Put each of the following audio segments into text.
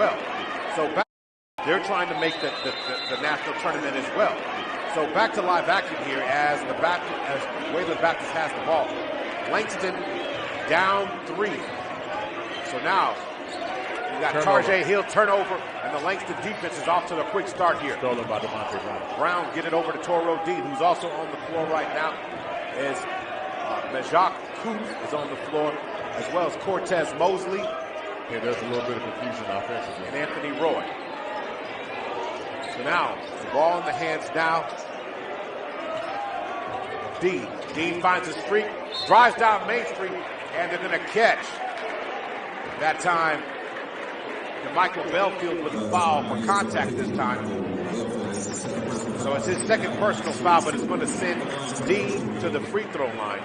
well. So they're trying to make the national tournament as well. So back to live action here as Wayland Baptist has the ball. Langston down 3. So now you got Tarjay Hill turnover, and the Langston defense is off to the quick start here. Stolen by Demonte Brown. Brown get it over to Toro Dean, who's also on the floor right now. As Majak Kuth is on the floor, as well as Cortez Mosley. Yeah, there's a little bit of confusion offensively. And Anthony Roy. So now, the ball in the hands now. Dean finds a streak, drives down Main Street, and they're going to catch. That time, Michael Belfield with a foul for contact this time. So it's his second personal foul, but it's going to send Dean to the free throw line.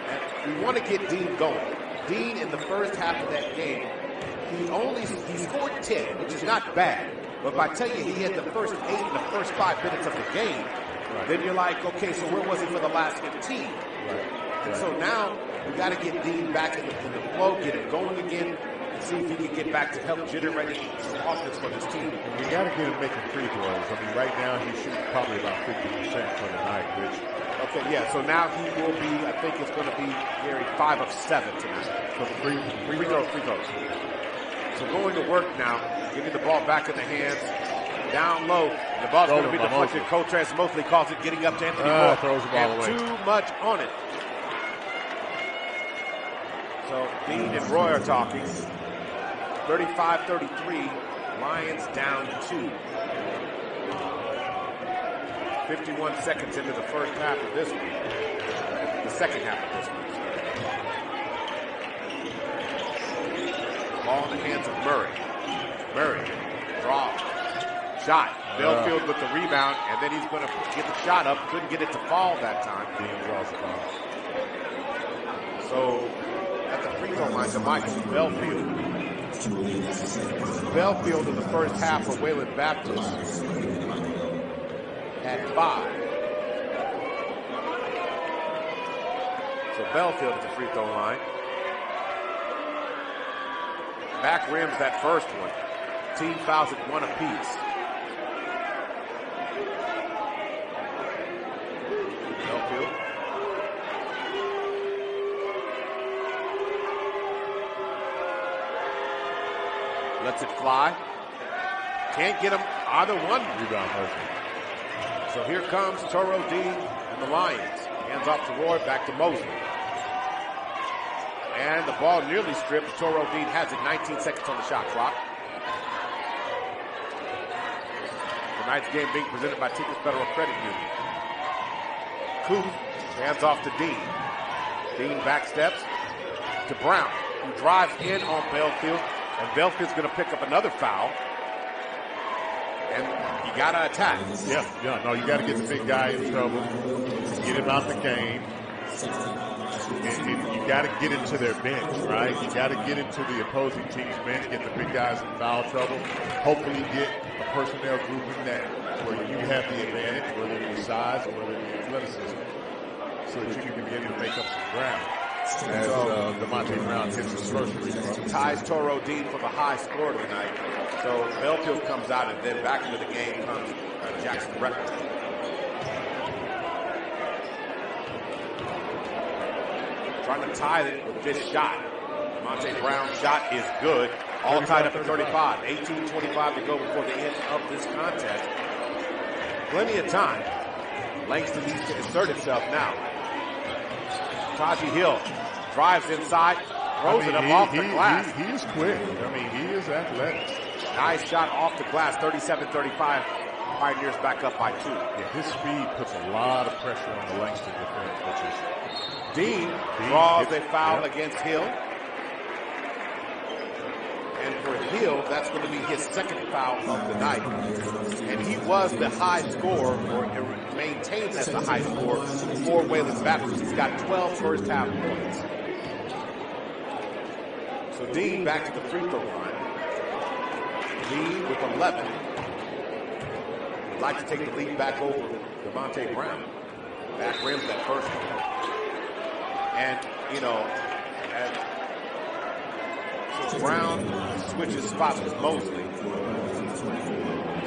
And we want to get Dean going. Dean, in the first half of that game, he scored 10, which is not bad. But if I tell you he had the first 8 in the first 5 minutes of the game, then you're like, okay, so where was he for the last 15? And so now we got to get Dean back in the flow, get it going again, and see if he can get back to help generate some offense for this team. We got to get him making free throws. I mean, right now he's shooting probably about 50% for the night, which. Okay, yeah, so now he will be, I think it's going to be, Gary, 5 of 7 tonight. So free throws. So going to work now, getting the ball back in the hands, down low. The ball's going to be deflected. Cortez Mosley calls it, getting up to Anthony Moore. Throws the ball away. Too much on it. So Dean and Roy are talking. 35-33, Lions down 2. 51 seconds into the first half of this one. The second half of this one. Ball in the hands of Murray. Murray, draw, shot. Belfield with the rebound, and then he's going to get the shot up. Couldn't get it to fall that time. Draws the foul. So at the free throw line to Michael Belfield. Belfield in the first half for Wayland Baptist at 5. So Belfield at the free throw line. Back rims that first one. Team fouls at 1 apiece. Belfield. Lets it fly. Can't get him either one. Rebound Mosley. So here comes Toro Dean and the Lions. Hands off to Roy, back to Mosley. And the ball nearly stripped. Toro Dean has it. 19 seconds on the shot clock. Tonight's game being presented by Tickets Federal Credit Union. Kuth hands off to Dean. Dean back steps to Brown, who drives in on Belfield. And Belfield's going to pick up another foul. And you got to attack. Yeah, no, you got to get the big guy in trouble. Get him out the game. And you got to get into their bench, right? You got to get into the opposing team's bench, get the big guys in foul trouble. Hopefully get a personnel grouping that where you have the advantage, whether it be size or whether it be athleticism, so that you can begin to make up some ground. As Demonte Brown hits his first free throw. Ties Toro Dean for the high score tonight. So Belfield comes out, and then back into the game comes Jackson Record. Trying to tie it with this shot. Demonte Brown's shot is good. All tied up at 35. 18:25 to go before the end of this contest. Plenty of time. Langston needs to insert itself now. Taji Hill drives inside, throws it up off the glass. He's quick. I mean, he is athletic. Nice shot off the glass, 37-35. Pioneers back up by 2. Yeah, his speed puts a lot of pressure on the Langston defense, which is Dean draws a foul against Hill. And for Hill, that's going to be his second foul of the night. And he was the high scorer, or maintains as the high scorer for Wayland Baptist. He's got 12 first half points. So Dean back to the free throw line. Dean with 11. Would like to take the lead back over Demonte Brown. Back rims that first one. And, you know, Brown switches spots with Mosley.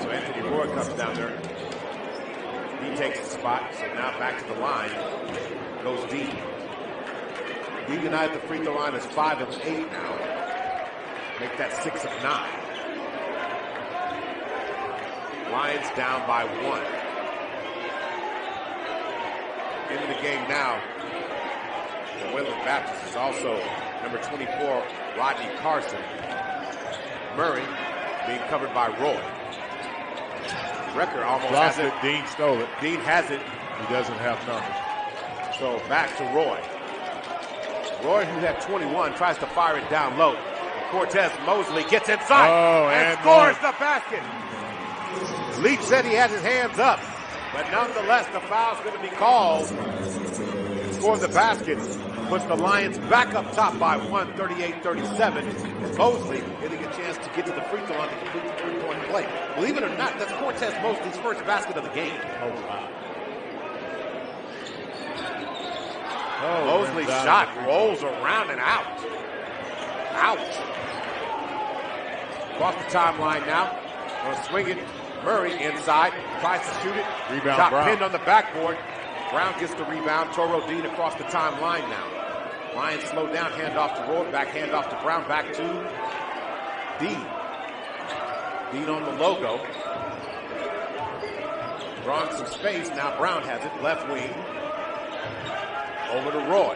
So Anthony Roy comes down there. He takes the spot. So now back to the line. Goes deep. Lee United at the free throw line is 5 of 8 now. Make that 6 of 9. Lions down by 1. Into the game now. The Wayland Baptist is also number 24, Rodney Carson. Murray being covered by Roy. Record almost has it. Dean stole it. Dean has it. He doesn't have numbers. So back to Roy. Roy, who had 21, tries to fire it down low. Cortez Mosley gets inside and scores the basket. Leach said he had his hands up, but nonetheless, the foul's going to be called. Scored the basket, puts the Lions back up top by 1, 38-37. And Mosley getting a chance to get to the free throw line to complete the three-point play. Believe it or not, that's Cortez Mosley's first basket of the game. Oh, wow. Mosley's shot rolls around and out. Ouch. Across the timeline now. Gonna swing it. Murray inside. Tries to shoot it. Rebound, shot Brown. pinned on the backboard. Brown gets the rebound. Toro Dean across the timeline now. Lions slow down. Hand off to Roy. Back hand off to Brown. Back to Dean. Dean on the logo. Drawing some space. Now Brown has it. Left wing. Over to Roy.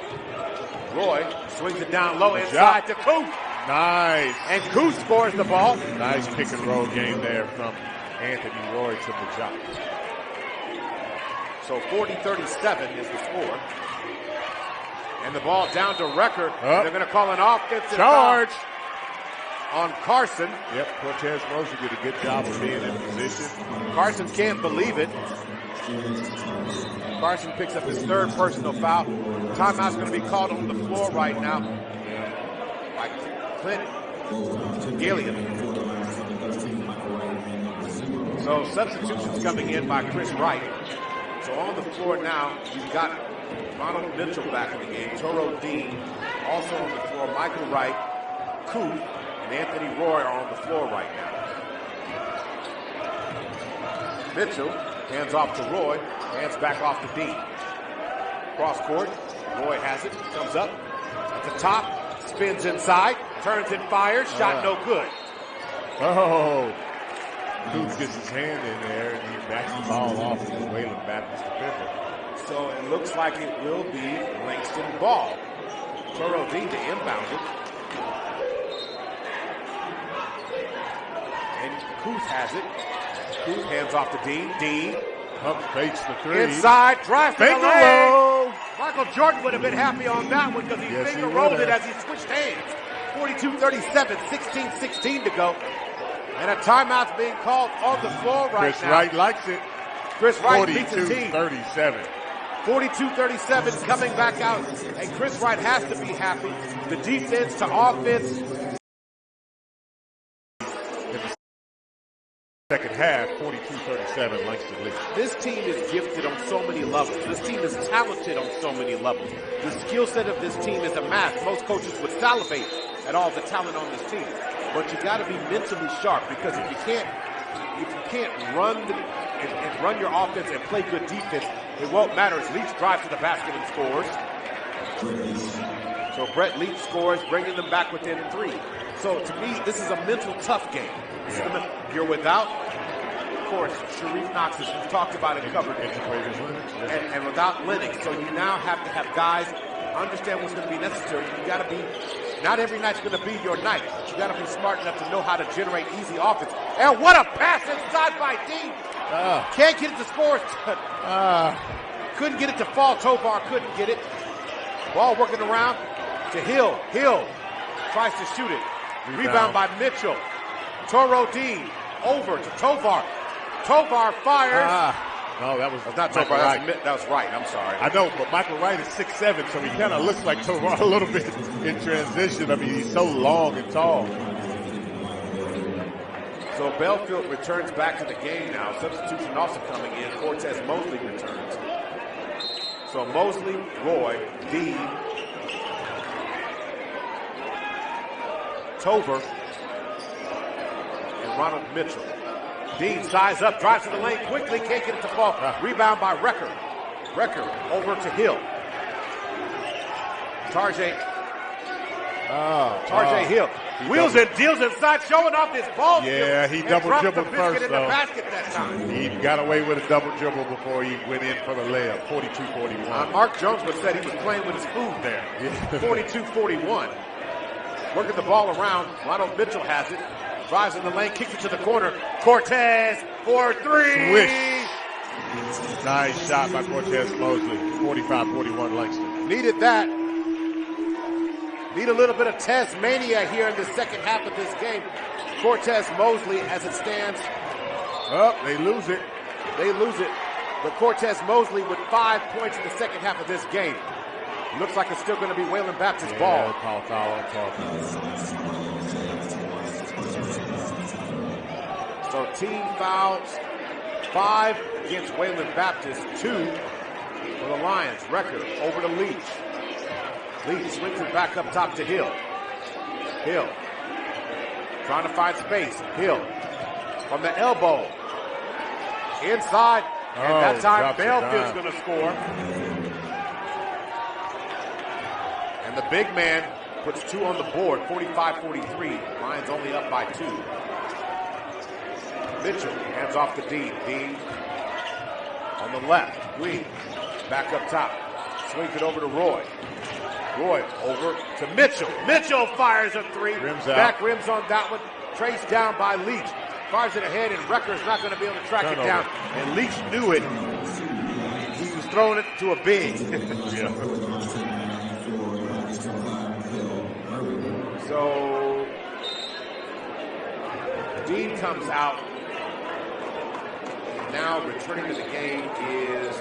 Roy swings it down low inside to Coop. Nice. And Coop scores the ball. Nice pick and roll game there from Anthony Roy to Majak. So 40-37 is the score. And the ball down to Record. They're going to call an offensive charge on Carson. Yep, Cortez Mosley did a good job of being in position. Carson can't believe it. Carson picks up his third personal foul. Timeout's going to be called on the floor right now by Clint Gilliam. So substitutions coming in by Chris Wright. So on the floor now, you've got Ronald Mitchell back in the game. Toro Dean also on the floor. Michael Wright, Coop, and Anthony Roy are on the floor right now. Mitchell hands off to Roy. Hands back off to Dean. Cross court. Roy has it. Comes up at the top. Spins inside. Turns and fires. Shot no good. Oh. Coop gets his hand in there and he backs the ball off to the Wayland Baptist defender. So it looks like it will be Langston ball. Toro Dean to inbound it. And Coop has it. Coop hands off to Dean. Dean. Pump fakes the three. Inside, drives to the Finger lane. roll. Michael Jordan would have been happy on that one because he finger rolled it as he switched hands. 42-37, 16-16 to go. And a timeout's being called on the floor right now. Chris Wright likes it. Chris Wright beats the team. 42-37. 42-37 coming back out. And Chris Wright has to be happy. The defense to offense. Second half, 42-37, Langston leads. This team is gifted on so many levels. This team is talented on so many levels. The skill set of this team is amassed. Most coaches would salivate at all the talent on this team. But you got to be mentally sharp because if you can't run and run your offense and play good defense, it won't matter as Leach drives to the basket and scores. So Brett Leach scores, bringing them back within 3. So to me, this is a mental tough game. You're without, of course, Sharif Knox, as we've talked about and covered, and without Lennox. So you now have to have guys understand what's going to be necessary. You got to be, not every night's going to be your night. You got to be smart enough to know how to generate easy offense. And what a pass inside by Dean. Can't get it to score. Couldn't get it to fall. Tovar couldn't get it. Ball working around to Hill. Hill tries to shoot it. Rebound by Mitchell. Toro Dean over to Tovar. Tovar fires. No, that was not Tovar. That was Wright. I'm sorry. I know, but Michael Wright is 6'7", so he kind of looks like Tovar a little bit in transition. I mean, he's so long and tall. So Belfield returns back to the game now. Substitution also coming in. Cortez Mosley returns. So Mosley, Roy, Dean, Tover and Ronald Mitchell. Dean size up, drives to the lane quickly, can't get it to fall. Rebound by Recker. Recker over to Hill. Tarjay Hill. Wheels and deals inside, showing off his ball. Yeah, he double dribbled first, in the basket that time. He got away with a double dribble before he went in for the layup. 42-41. Mark Jones would said he was playing with his food there. 42-41. Working the ball around. Ronald Mitchell has it. Drives in the lane, kicks it to the corner. Cortez for three. Swish. Nice shot by Cortez Mosley. 45-41 Langston. Needed that. Need a little bit of Tasmania here in the second half of this game. Cortez Mosley, as it stands. Oh, they lose it. They lose it. But Cortez Mosley with 5 points in the second half of this game. Looks like it's still going to be Wayland Baptist ball. Call foul on top. So team fouls, 5 against Wayland Baptist, 2 for the Lions. Record over to Leach. Leach swings it back up top to Hill. Hill trying to find space. Hill from the elbow. Inside. And that time Belfield's going to score. And the big man puts 2 on the board, 45-43. Lions only up by 2. Mitchell hands off to Dean. Dean on the left wing. Back up top. Swings it over to Roy. Roy over to Mitchell. Mitchell fires a 3. Rims Back out. rims on that one. Traced down by Leach. Fires it ahead, and Recker's not going to be able to track it down. And Leach knew it. He was throwing it to a big. So Dean comes out. Now returning to the game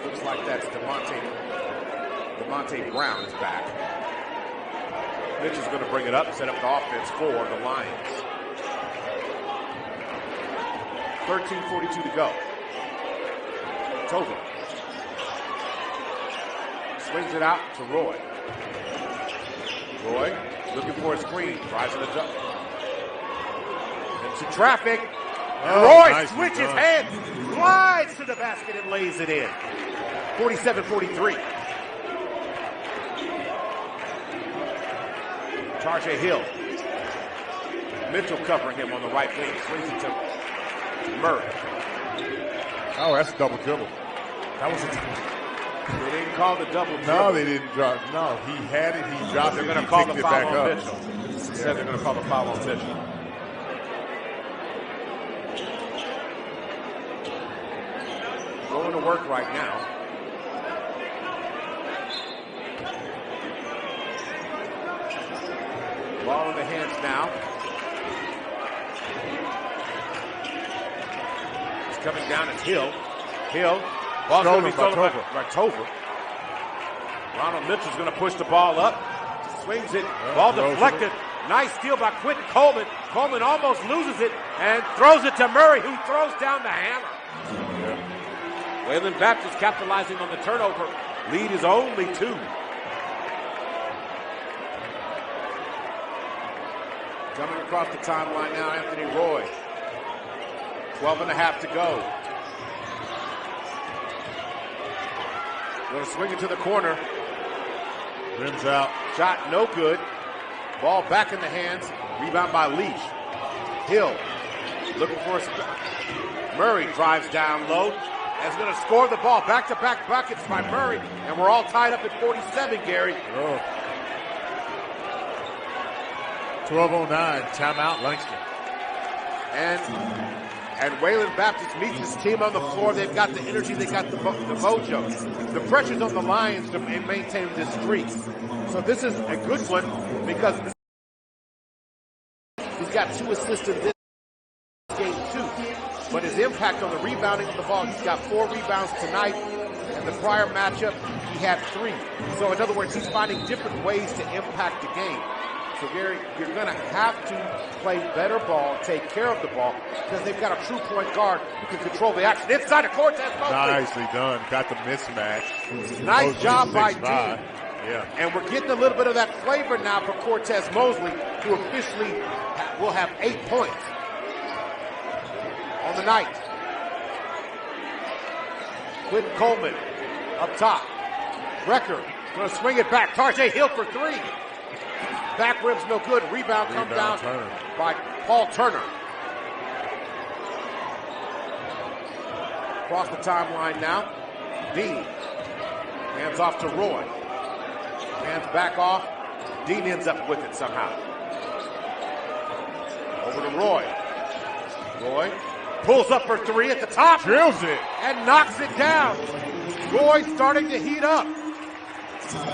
looks like that's Demonte Brown is back. Mitch is going to bring it up, set up the offense for the Lions. 13:42 to go. Tover swings it out to Roy. Roy looking for a screen, drives it up. Into traffic. Roy switches hands, slides to the basket and lays it in. 47-43. Tarjay Hill. Mitchell covering him on the right wing. Swings it to Murray. Oh, that's a double dribble. That was a They didn't call the double dribble. No, they didn't drop. No, he had it. He dropped it. They're going to call the foul on Mitchell. Said they're going to call the foul on Mitchell. Going to work right now. Ball in the hands now. It's coming down. It's Hill. Hill. Ball's going to be stolen by Tover. Ronald Mitchell's going to push the ball up. Swings it. Ball deflected. Nice steal by Quentin Coleman. Coleman almost loses it and throws it to Murray, who throws down the hammer. Wayland Baptist capitalizing on the turnover. Lead is only 2. Coming across the timeline now, Anthony Roy. 12.5 to go. Going to swing it to the corner. Rims out. Shot no good. Ball back in the hands. Rebound by Leach. Hill looking for a spot. Murray drives down low. And is going to score the ball. Back-to-back buckets by Murray. And we're all tied up at 47, Gary. 12:09. Timeout, Langston. And Wayland Baptist meets his team on the floor. They've got the energy. They've got the mojo. The pressure's on the Lions to maintain this streak. So this is a good one because he's got 2 assists in this game too. But his impact on the rebounding of the ball, he's got 4 rebounds tonight. And the prior matchup, he had 3. So in other words, he's finding different ways to impact the game. So, Gary, you're going to have to play better ball, take care of the ball, because they've got a true point guard who can control the action. Inside of Cortez Mosley. Nicely done. Got the mismatch. Nice job by Dean. Yeah. And we're getting a little bit of that flavor now for Cortez Mosley, who officially will have 8 points on the night. Quentin Coleman up top. Record going to swing it back. Tarjay Hill for 3. Back rim's no good. Rebound comes down by Paul Turner. Across the timeline now. Dean. Hands off to Roy. Hands back off. Dean ends up with it somehow. Over to Roy. Roy pulls up for 3 at the top. Drills it. And knocks it down. Roy starting to heat up.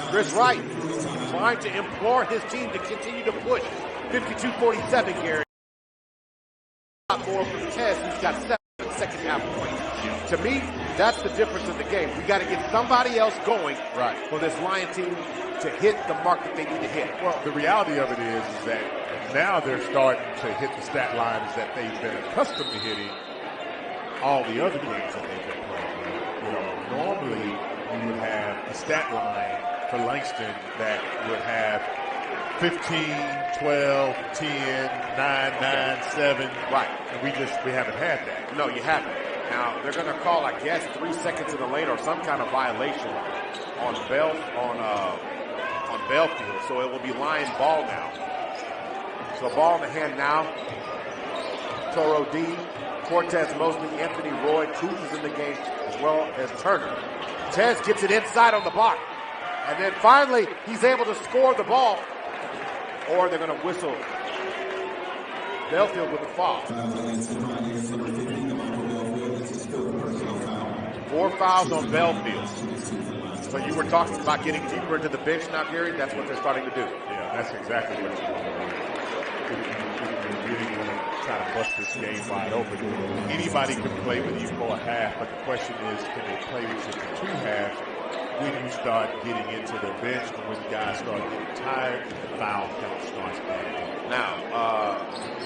Chris Wright trying to implore his team to continue to push. 52-47, Gary. More for Cortez, who's got 7 second half points. To me, that's the difference in the game. We got to get somebody else going for this Lion team to hit the mark that they need to hit. Well, the reality of it is that now they're starting to hit the stat lines that they've been accustomed to hitting all the other games that they've been playing. You know, normally you would have a stat line for Langston that would have 15, 12, 10, 9, 9, 7. Right. And we haven't had that. No, you haven't. Now, they're going to call, I guess, 3 seconds in the lane or some kind of violation on Belfield. So it will be Lion ball now. So ball in the hand now. Toro D, Cortez Mosley, Anthony Roy, Cruz is in the game, as well as Turner. Tez gets it inside on the block. And then finally, he's able to score the ball. Or they're going to whistle Belfield with the foul. 4 fouls on Belfield. So you were talking about getting deeper into the bench now, Gary? That's what they're starting to do. Yeah, that's exactly what you want to do. You really want to try to bust this game wide open. Anybody can play with you for a half, but the question is, can they play with you for 2 halves when you start getting into the bench and when guys start getting tired and the foul count starts adding. Now,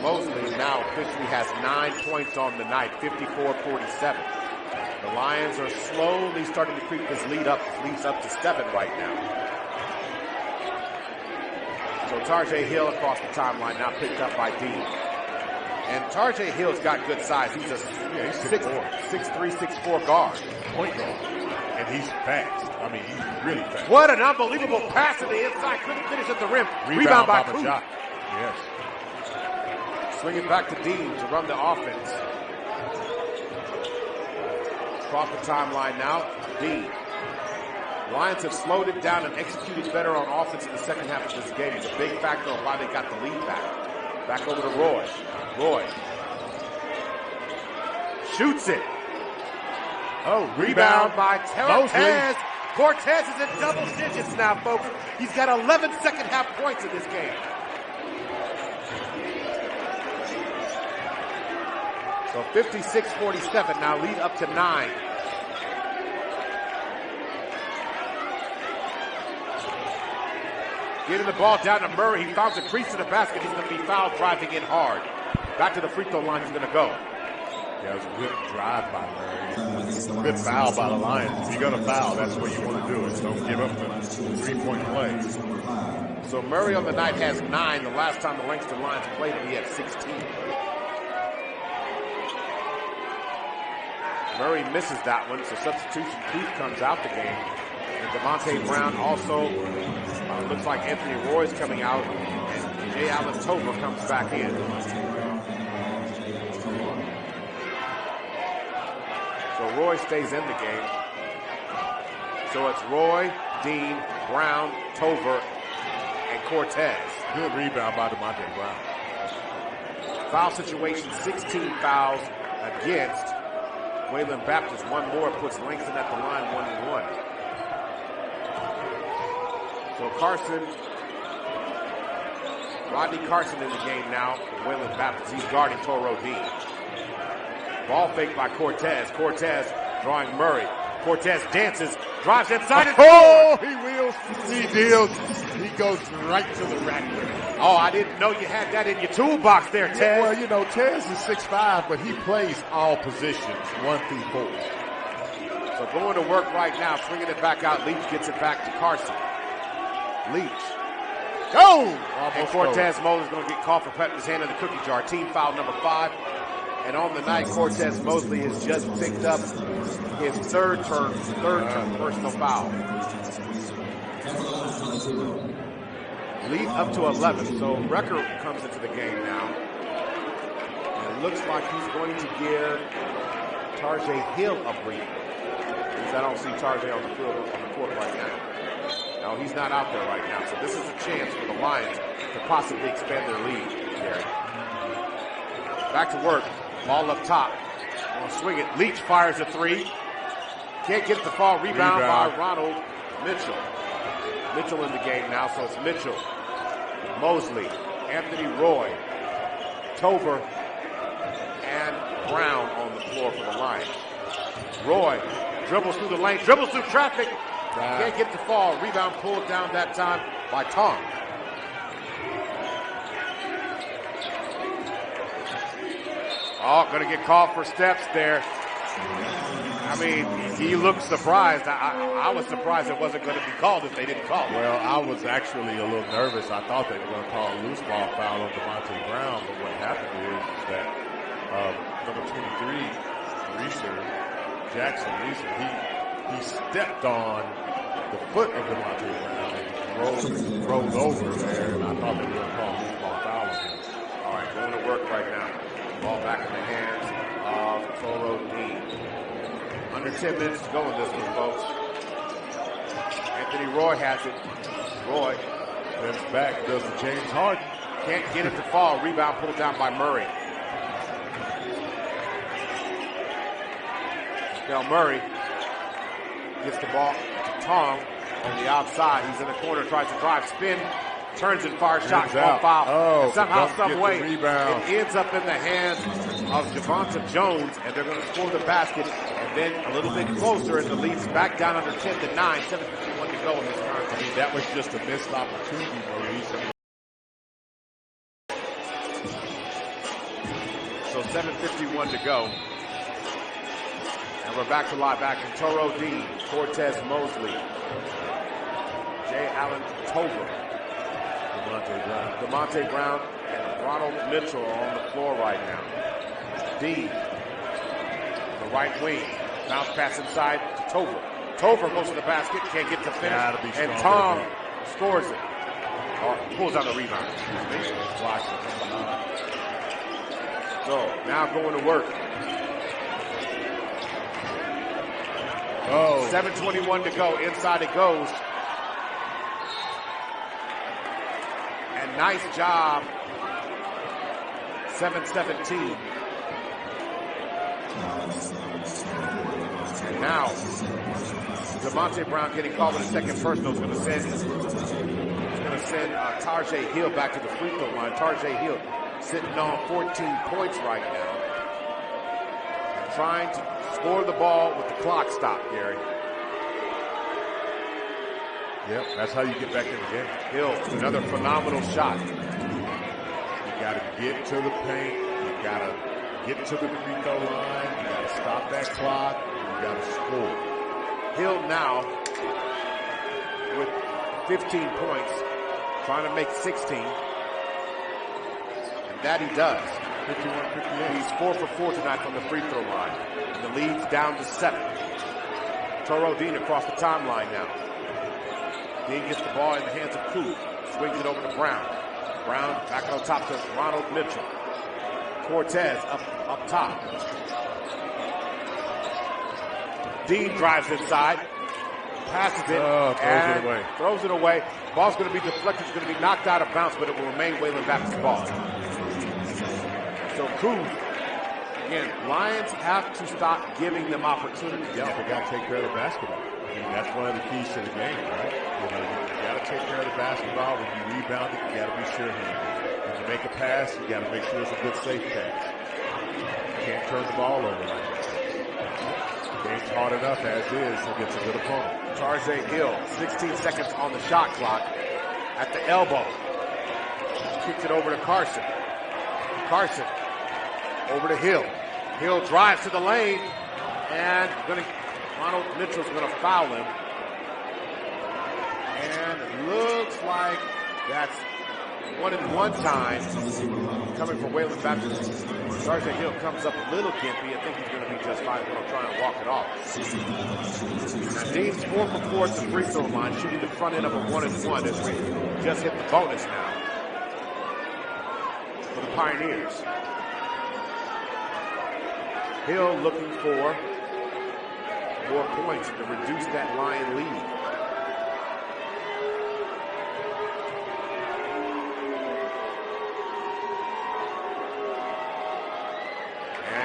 Mosley now officially has 9 points on the night, 54-47. The Lions are slowly starting to creep this lead up. It leads up to 7 right now. So Tarjay Hill across the timeline now picked up by Dean. And Tarjay Hill's got good size. He's a 6'3", 6'4" guard. Point guard. And he's fast. I mean, he's really fast. What an unbelievable pass to the inside. Couldn't finish at the rim. Rebound by Cruz. Yes. Swing it back to Dean to run the offense. Across the timeline now, Dean. Lions have slowed it down and executed better on offense in the second half of this game. It's a big factor on why they got the lead back. Back over to Roy. Roy shoots it. Oh, Rebound by Cortez. Cortez is in double digits now, folks. He's got 11 second half points in this game. So 56-47 now, lead up to 9. Getting the ball down to Murray. He found the crease to the basket. He's going to be fouled driving in hard. Back to the free throw line he's going to go. Yeah, it was a good drive by Murray. Good foul by the Lions. If you're going to foul, that's what you want to do. Is don't give up the 3-point play. So Murray on the night has 9. The last time the Langston Lions played him, he had 16. Murray misses that one, so substitution Keith comes out the game. And Devontae Brown also, looks like Anthony Roy's coming out, and Jay Allen Tover comes back in. So Roy stays in the game. So it's Roy, Dean, Brown, Tover, and Cortez. Good rebound by Devontae Brown. Foul situation, 16 fouls against Wayland Baptist. One more puts Langston at the line, 1-1. So Rodney Carson in the game now for Wayland Baptist. He's guarding Toro D. Ball fake by Cortez. Cortez drawing Murray. Cortez dances, drives inside and he wheels, he deals, he goes right to the rack. Oh, I didn't know you had that in your toolbox there, Tez. Yeah, well, you know, Tez is 6'5", but he plays all positions, 1 through 4. So going to work right now, swinging it back out. Leach gets it back to Carson. Leach. Go! And Cortez Mosley is going to get called for putting his hand in the cookie jar. Team foul number 5. And on the night, Cortez Mosley has just picked up his third personal foul. Lead up to 11, so Recker comes into the game now. And it looks like he's going to give Tarjay Hill a breather. Because I don't see Tarjay on the court right now. No, he's not out there right now. So this is a chance for the Lions to possibly expand their lead, Gary. Back to work. Ball up top. Gonna swing it. Leach fires a 3. Can't get the fall. Rebound by Ronald Mitchell. Mitchell in the game now, so it's Mitchell, Mosley, Anthony Roy, Tover, and Brown on the floor for the Lions. Roy dribbles through the lane, dribbles through traffic. Can't get the fall. Rebound pulled down that time by Tom. Oh, going to get called for steps there. I mean, he looked surprised. I was surprised it wasn't going to be called if they didn't call it. Well, I was actually a little nervous. I thought they were going to call a loose ball foul on Demonte Brown, but what happened is that number 23, Jackson Reeser, he stepped on the foot of Demonte Brown and rolled over there, and I thought they were going to call a loose ball foul on him. All right, going to work right now. Ball back in the hands of Toro Dean. Under 10 minutes to go in this one, folks. Anthony Roy has it. Roy steps back, does the James Harden. Can't get it to fall. Rebound pulled down by Murray. Now Murray gets the ball to Tom on the outside. He's in the corner, tries to drive, spin, turns and fires shot, ball foul. Oh, somehow, some way, it rebound. ends up in the hands of Javonte Jones, and they're going to score the basket. And then a little bit closer, and the lead's back down under 10 to 9. 7:51 to go in this contest. I mean, that was just a missed opportunity, Maurice. So 7:51 to go. And we're back to live action. Toro Dean, Cortez Mosley, Jay Allen Tover, Demonte Brown, and Ronald Mitchell are on the floor right now. Dean, the right wing, bounce pass inside to Tover. Tover goes to the basket, can't get to finish, and Tom scores it. Or pulls down the rebound. So now going to work. 7:21 to go. Inside it goes. And nice job. 7:17. And now, Demonte Brown getting called with a second personal is going to send Tarjay Hill back to the free throw line. Tarjay Hill sitting on 14 points right now. And trying to score the ball with the clock stopped, Gary. Yep, that's how you get back in the game. Hill, another phenomenal shot. You got to get to the paint. You got to get to the free throw line. You got to stop that clock. You got to score. Hill now with 15 points, trying to make 16. And that he does. 51-58. He's 4 for 4 tonight from the free throw line. And the lead's down to 7. Toro Dean across the timeline now. Dean gets the ball in the hands of Koo. Swings it over to Brown. Brown back on top to Ronald Mitchell. Cortez up top. Dean drives inside. Passes it. Throws it away. Ball's going to be deflected. It's going to be knocked out of bounds, but it will remain Wayland Baptist ball. So Koo, again, Lions have to stop giving them opportunities. Yeah, they got to take care of the basketball. I mean, that's one of the keys to the game, right? You know, you got to take care of the basketball. When you rebound it, you got to be sure-handed. When you make a pass, you got to make sure it's a good, safe pass. You can't turn the ball over like that. The game's hard enough as is against a good opponent. Tarjay Hill, 16 seconds on the shot clock at the elbow. Kicks it over to Carson. Carson over to Hill. Hill drives to the lane, and Ronald Mitchell's going to foul him. And looks like that's 1-and-1 time coming from Wayland Baptist. Tarjay Hill comes up a little gimpy. I think he's going to be just fine. He'll try and walk it off. Now, Dean's 4 for 4 at the free throw line, shooting the front end of a 1-and-1 as we just hit the bonus now for the Pioneers. Hill looking for 4 points to reduce that Lion lead.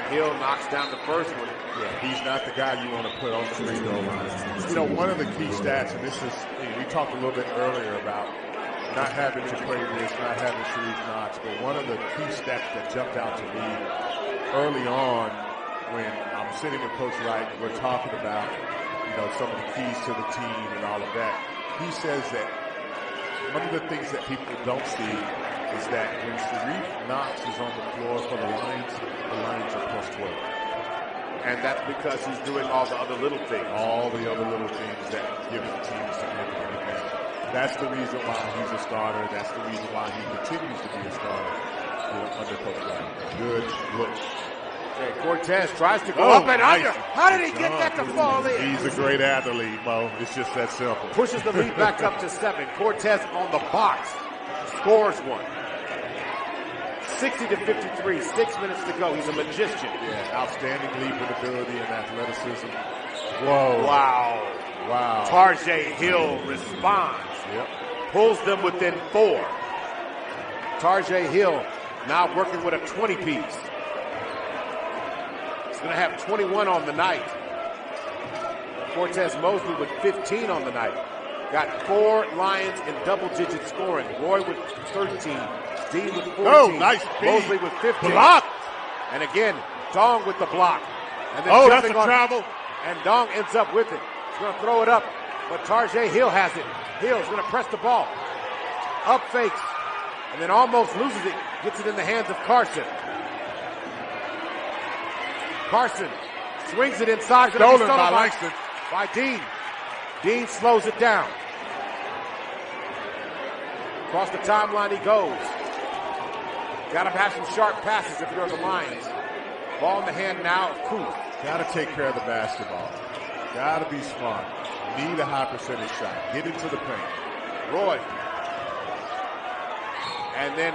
Hill knocks down the first one. Yeah, he's not the guy you want to put on the free throw line. You know, one of the key stats, and this is, we talked a little bit earlier about not having Jaquarius, not having Sharif Knox, but one of the key stats that jumped out to me early on when I'm sitting with Coach Wright, we're talking about, some of the keys to the team and all of that. He says that one of the things that people don't see is that when Sharif Knox is on the floor for the Lions are plus 12. And that's because he's doing all the other little things. All the other little things that give the team a significant advantage. That's the reason why he's a starter. That's the reason why he continues to be a starter under Coach Wright. Good look. Okay, Cortez tries to go up and under. How did he get that to fall in? He's a great athlete, Mo. It's just that simple. Pushes the lead back up to 7. Cortez on the box. Scores one. 60-53, 6 minutes to go. He's a magician. Yeah, outstanding leaping ability and athleticism. Whoa. Wow. Tarjay Hill responds. Yep. Pulls them within 4. Tarjay Hill now working with a 20-piece. He's going to have 21 on the night. Cortez Mosley with 15 on the night. Got 4 Lions in double-digit scoring. Roy with 13. Dean with 14. Oh, nice feed. Mosley with 15. Blocked. And again, Dong with the block. And then that's a travel. And Dong ends up with it. He's going to throw it up, but Tarjay Hill has it. Hill's going to press the ball. Up fakes. And then almost loses it. Gets it in the hands of Carson. Carson swings it inside. Stolen by Langston. By Dean. Dean slows it down. Across the timeline he goes. Got to have some sharp passes if you're the Lions. Ball in the hand now of Kooth. Got to take care of the basketball. Got to be smart. Need a high percentage shot. Get into the paint. Roy. And then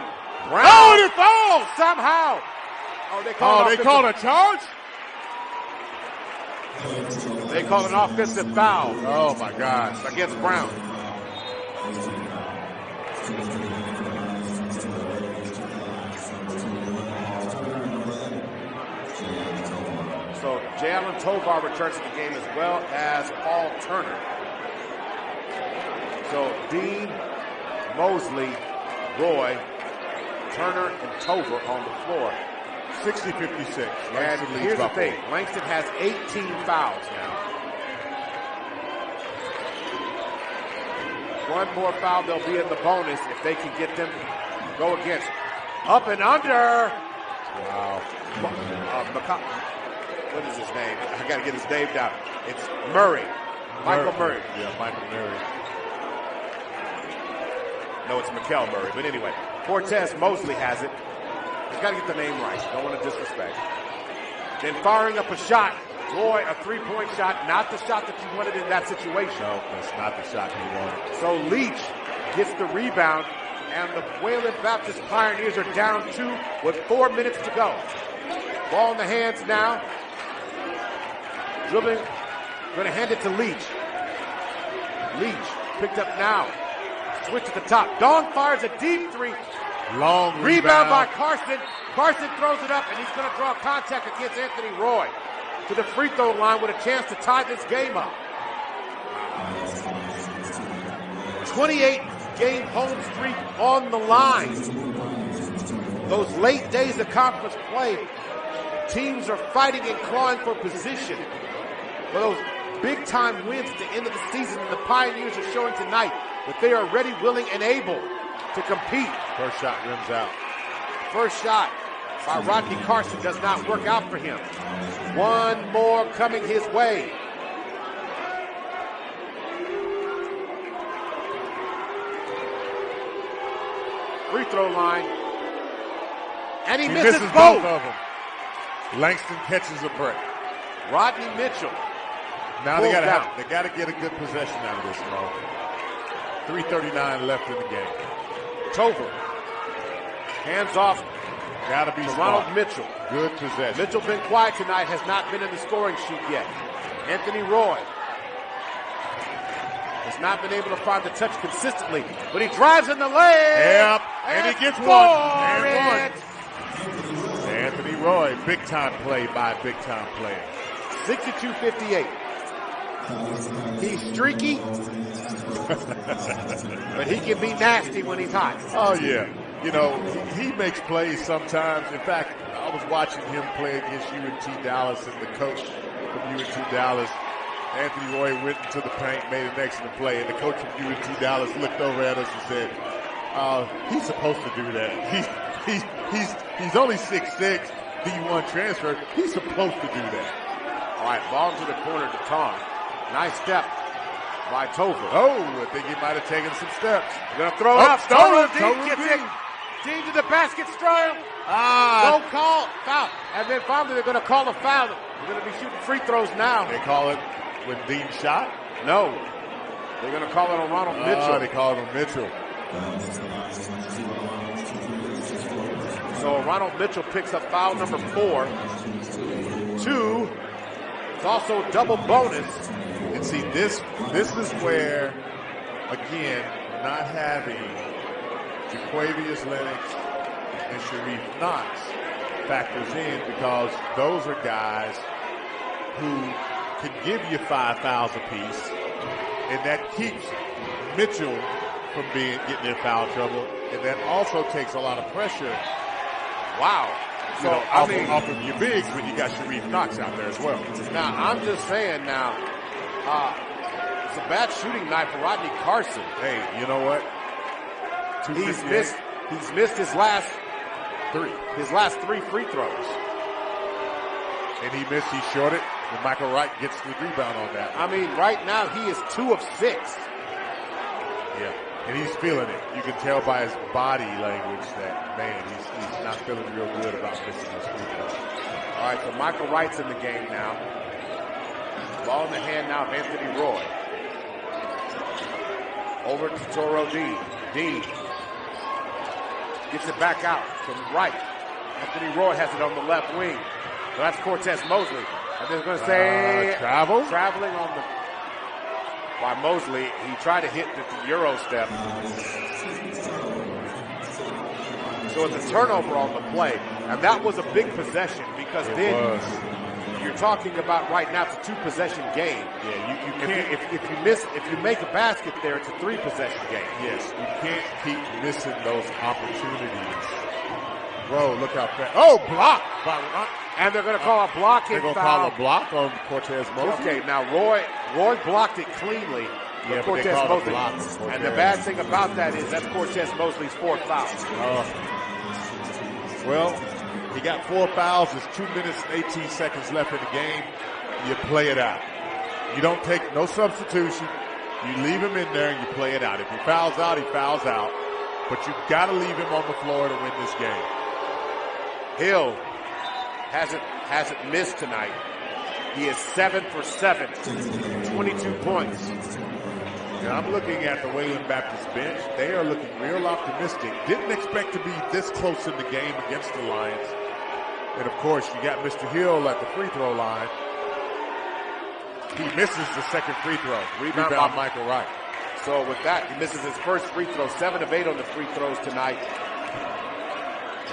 Brown. Oh, and it falls! Somehow. They called a charge? They call an offensive foul. Oh, my gosh. Against Brown. So Jalen Tovar returns to the game as well as Paul Turner. So Dean, Mosley, Roy, Turner, and Tovar on the floor. 60-56. And here's the thing. Langston has 18 fouls now. One more foul, they'll be in the bonus if they can get them to go against. Up and under. Wow. What is his name? I got to get his name down. It's Murray. Michael Murray. Yeah, Michael Murray. No, it's Mikal Murray. But anyway, Cortez Mosley has it. He's got to get the name right. Don't want to disrespect. Then firing up a shot. Roy, a three-point shot. Not the shot that you wanted in that situation. No, that's not the shot you wanted. So Leach gets the rebound. And the Wayland Baptist Pioneers are down 2 with 4 minutes to go. Ball in the hands now. Dribbling. Going to hand it to Leach. Leach picked up now. Switch to the top. Dong fires a deep 3. Long rebound by Carson. Carson throws it up, and he's going to draw contact against Anthony Roy to the free throw line with a chance to tie this game up. 28-game home streak on the line. Those late days of conference play, teams are fighting and clawing for position. For those big-time wins at the end of the season, and the Pioneers are showing tonight that they are ready, willing, and able to compete. First shot rims out. First shot by Rodney Carson does not work out for him. One more coming his way. free throw line. And he misses both of them. Langston catches a break. Rodney Mitchell. Now they got to get a good possession out of this, Mo. 3:39 left in the game. Tover. Hands off. Got to be Ronald Mitchell. Good possession. Mitchell been quiet tonight, has not been in the scoring sheet yet. Anthony Roy has not been able to find the touch consistently, but he drives in the lane. Yep, and he gets one. And one. Anthony Roy, big-time play by a big-time player. 62-58. He's streaky, but he can be nasty when he's hot. Oh, yeah. You know, he makes plays sometimes. In fact, I was watching him play against UNT Dallas, and the coach from UNT Dallas, Anthony Roy, went into the paint, made an excellent play, and the coach from UNT Dallas looked over at us and said, he's supposed to do that. He's only 6'6", D1 transfer. He's supposed to do that. All right, ball to the corner to Tom. Nice step by Tover. Oh, I think he might have taken some steps. They're going to throw it up. Stolen. Dean to the basket, Stroll. No call. Foul. And then finally they're going to call a foul. They're going to be shooting free throws now. They call it when Dean shot? No. They're going to call it on Ronald Mitchell. They call it on Mitchell. So Ronald Mitchell picks up foul number 4. 2. It's also double bonus. And see, this is where, again, not having Jaquavius Lennox and Sharif Knox factors in, because those are guys who can give you 5 fouls apiece, and that keeps Mitchell from getting in foul trouble, and that also takes a lot of pressure. Wow. So off of your bigs when you got Sharif Knox out there as well. Now I'm just saying it's a bad shooting night for Rodney Carson. Hey, you know what? He's missed his last 3 free throws. And he shorted, and Michael Wright gets the rebound on that. I mean, right now he is 2 of 6. Yeah, and he's feeling it. You can tell by his body language that, man, he's not feeling real good about missing those free throws. All right, so Michael Wright's in the game now. Ball in the hand now of Anthony Roy. Over to Toro Dean. Dean gets it back out to Wright. Anthony Roy has it on the left wing. So that's Cortez Mosley. And they're going to say traveling on the by Mosley. He tried to hit the Euro step. So it's a turnover on the play. And that was a big possession, because you're talking about right now it's a 2-possession game. Yeah, you can't. If you make a basket there, it's a 3-possession game. Yes, you can't keep missing those opportunities. Bro, look how fast. Oh, block! And they're going to call a blocking foul. They're going to call a block on Cortez Mosley. Okay, now Roy blocked it cleanly. Yeah, Cortez Mosley. And the bad thing about that is that's Cortez Mosley's 4th foul. Well, he got 4 fouls. There's 2 minutes and 18 seconds left in the game. You play it out. You don't take no substitution. You leave him in there and you play it out. If he fouls out, he fouls out. But you've got to leave him on the floor to win this game. Hill hasn't missed tonight. He is 7 for 7, 22 points. And I'm looking at the Wayland Baptist bench. They are looking real optimistic. Didn't expect to be this close in the game against the Lions. And, of course, you got Mr. Hill at the free throw line. He misses the second free throw. Rebound by Michael Wright. So with that, he misses his first free throw. 7 of 8 on the free throws tonight.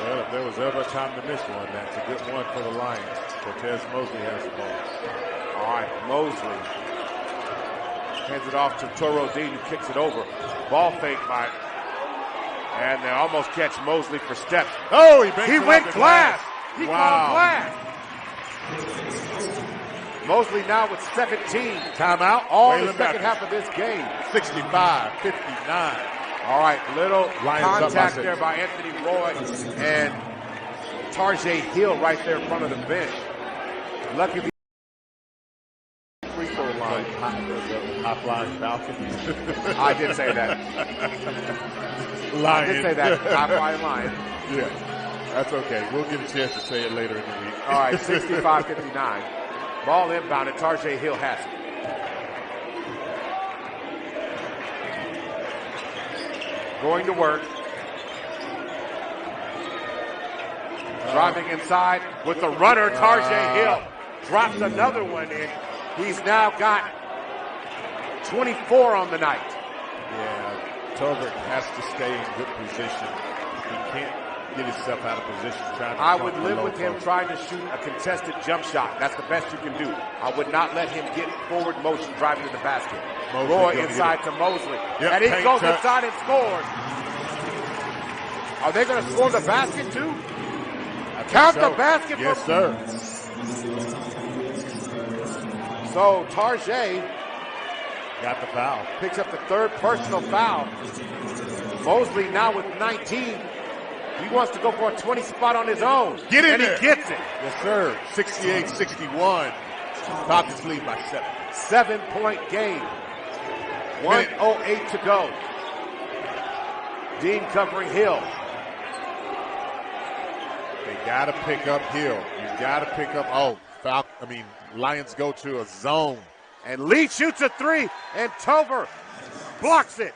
Well, if there was ever a time to miss one, that's a good one for the Lions. Cortez Mosley has the ball. All right, Mosley hands it off to Toro Dean, who kicks it over. Ball fake by, and they almost catch Mosley for steps. Oh, he went glass. He called glass. Mosley now with 17. Timeout. All in the second half of this game. 65-59. All right, little Lions contact there by Anthony Roy and Tarjay Hill right there in front of the bench. Lucky free throw line. Right. High-flying Falcon. I did say that. Lion. I did say that. High-flying Lion. Yeah, that's okay. We'll get a chance to say it later in the week. All right, 65-59. Ball inbounded. Tarjay Hill has it. Going to work. Driving inside with the runner, Tarjay Hill. Drops another one in. He's now got 24 on the night. Yeah, Tolbert has to stay in good position. He can't get himself out of position. I would live with him trying to shoot a contested jump shot. That's the best you can do. I would not let him get forward motion driving to the basket. Roy inside to Mosley. Yep, and he goes inside and scores. Are they going to score the basket too? Count the basket. Yes, sir. So Tarjay got the foul. Picks up the third personal foul. Mosley now with 19. He wants to go for a 20 spot on his own. Get in there. And he gets it. Yes, sir. 68-61. Falcons lead by 7. 7-point game. 1:08 to go. Dean covering Hill. They got to pick up Hill. You got to pick up. Lions go to a zone. And Lee shoots a three, and Tover blocks it.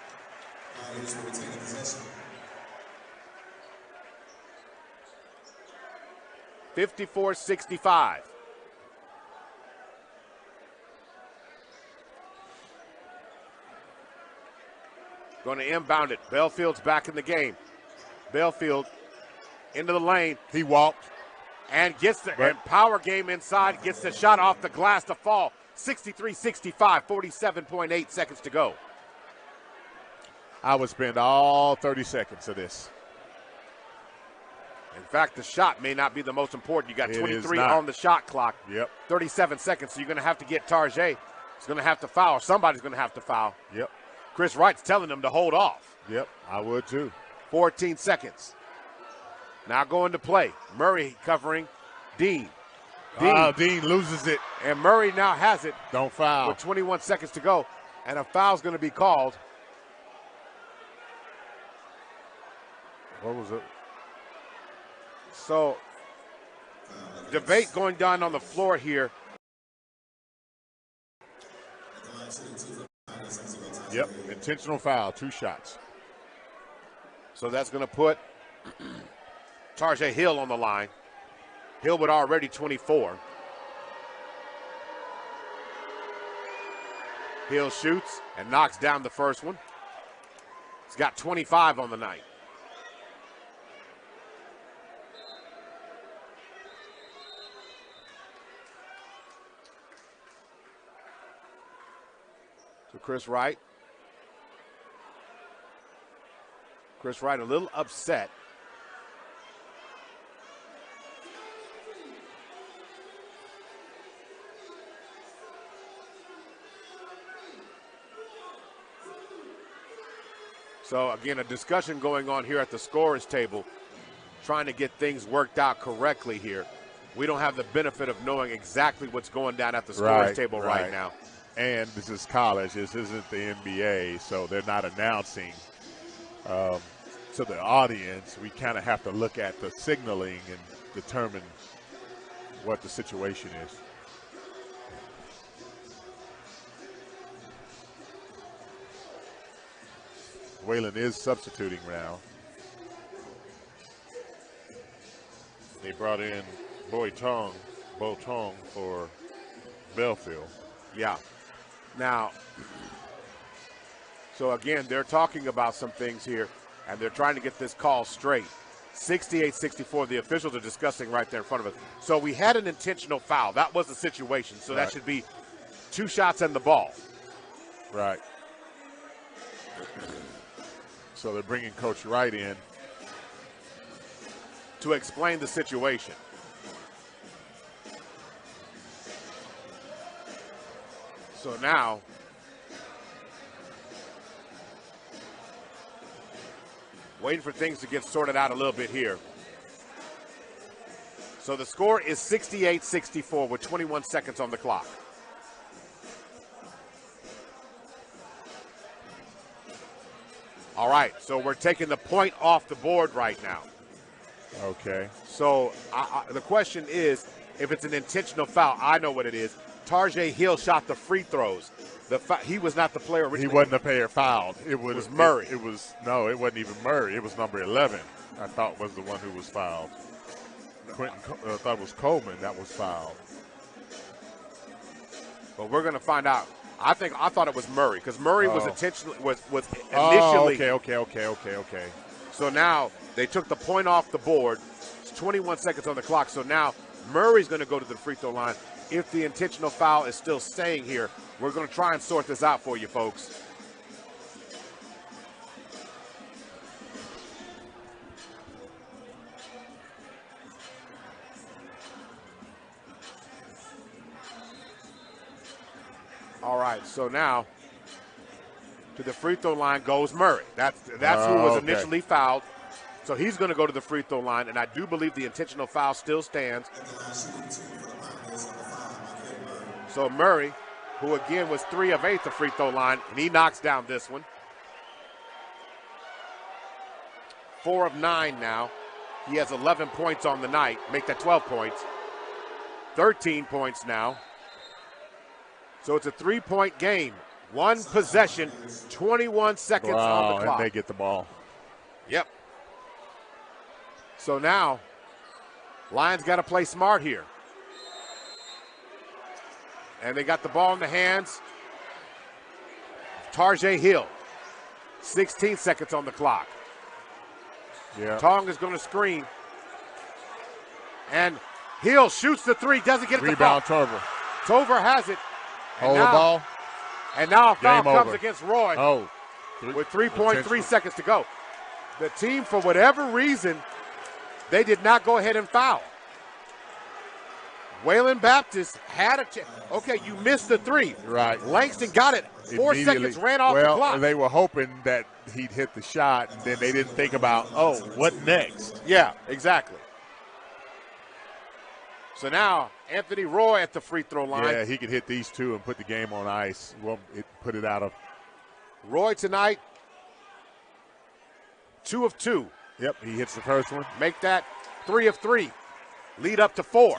(54-65). Going to inbound it. Bellfield's back in the game. Belfield into the lane. He walked. And gets the power game inside, gets the shot off the glass to fall. 63-65, 47.8 seconds to go. I would spend all 30 seconds of this. In fact, the shot may not be the most important. You got 23 on the shot clock. Yep. 37 seconds, so you're going to have to get Tarjay. He's going to have to foul. Somebody's going to have to foul. Yep. Chris Wright's telling them to hold off. Yep, I would too. 14 seconds. Now going to play. Murray covering Dean. Dean loses it. And Murray now has it. Don't foul. With 21 seconds to go. And a foul's going to be called. What was it? So, debate going down on the floor here. Yep, intentional foul, 2 shots. So that's going to put Tarjay Hill on the line. Hill with already 24. Hill shoots and knocks down the first one. He's got 25 on the night. So Chris Wright. Chris Wright a little upset. So again, a discussion going on here at the scorer's table, trying to get things worked out correctly here. We don't have the benefit of knowing exactly what's going down at the scorer's table right now. And this is college. This isn't the NBA, so they're not announcing to the audience. We kind of have to look at the signaling and determine what the situation is. Wayland is substituting now. They brought in Bo Tong for Belfield. Yeah. Now, so again, they're talking about some things here, and they're trying to get this call straight. 68-64, the officials are discussing right there in front of us. So we had an intentional foul. That was the situation. So that should be 2 shots and the ball. Right. So they're bringing Coach Wright in to explain the situation. So now, waiting for things to get sorted out a little bit here. So the score is 68-64 with 21 seconds on the clock. All right, so we're taking the point off the board right now. Okay. So the question is, if it's an intentional foul, I know what it is. Tarjay Hill shot the free throws. He was not the player originally. He wasn't the player fouled. It was Murray. It wasn't even Murray. It was number 11. I thought was the one who was fouled. I thought it was Coleman that was fouled. But we're going to find out. I thought it was Murray because Murray was intentionally was initially. Oh, okay. So now they took the point off the board. It's 21 seconds on the clock. So now Murray's going to go to the free throw line. If the intentional foul is still staying here, we're going to try and sort this out for you folks. All right, so now to the free throw line goes Murray. That's who was initially fouled. So he's going to go to the free throw line, and I do believe the intentional foul still stands. So Murray, who again was 3 of 8 at the free throw line, and he knocks down this one. 4 of 9 now. He has 11 points on the night. Make that 12 points. 13 points now. So it's a 3-point game. 1 possession, 21 seconds on the clock. And they get the ball. Yep. So now, Lions got to play smart here. And they got the ball in the hands of Tarjay Hill. 16 seconds on the clock. Yeah. Tong is going to screen. And Hill shoots the 3, doesn't get it to fall. Rebound, Tover. Tover has it. Hold the ball. And now a foul Game comes over. against Roy with 3.3 seconds to go. The team, for whatever reason, they did not go ahead and foul. Wayland Baptist had a chance. Okay, you missed the 3. Right. Langston got it. 4 seconds ran off the clock. Well, they were hoping that he'd hit the shot, and then they didn't think about, what next? Yeah, exactly. So now, Anthony Roy at the free throw line. Yeah, he could hit these 2 and put the game on ice. Well, put it out of. Roy tonight, 2 of 2. Yep, he hits the first one. Make that 3 of 3. Lead up to 4.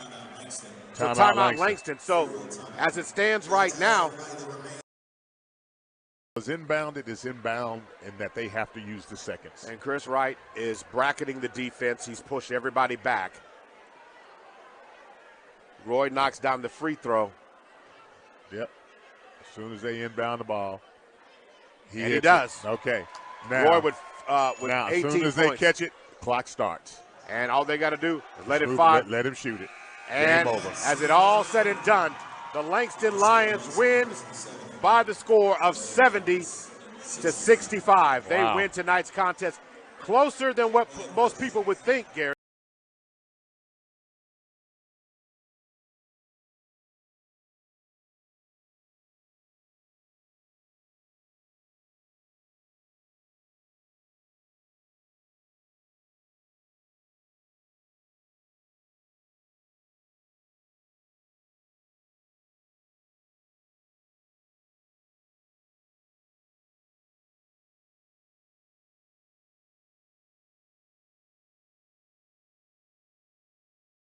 So timeout Langston. So as it stands right now. It is inbound, and that they have to use the seconds. And Chris Wright is bracketing the defense. He's pushed everybody back. Roy knocks down the free throw. Yep. As soon as they inbound the ball, he does. Okay. Now, Roy with 18 as soon as points. they catch it, clock starts. And all they got to do is let it fly. Let him shoot it. And Game over. As it all said and done, the Langston Lions win by the score of 70-65. They win tonight's contest closer than what most people would think, Gary.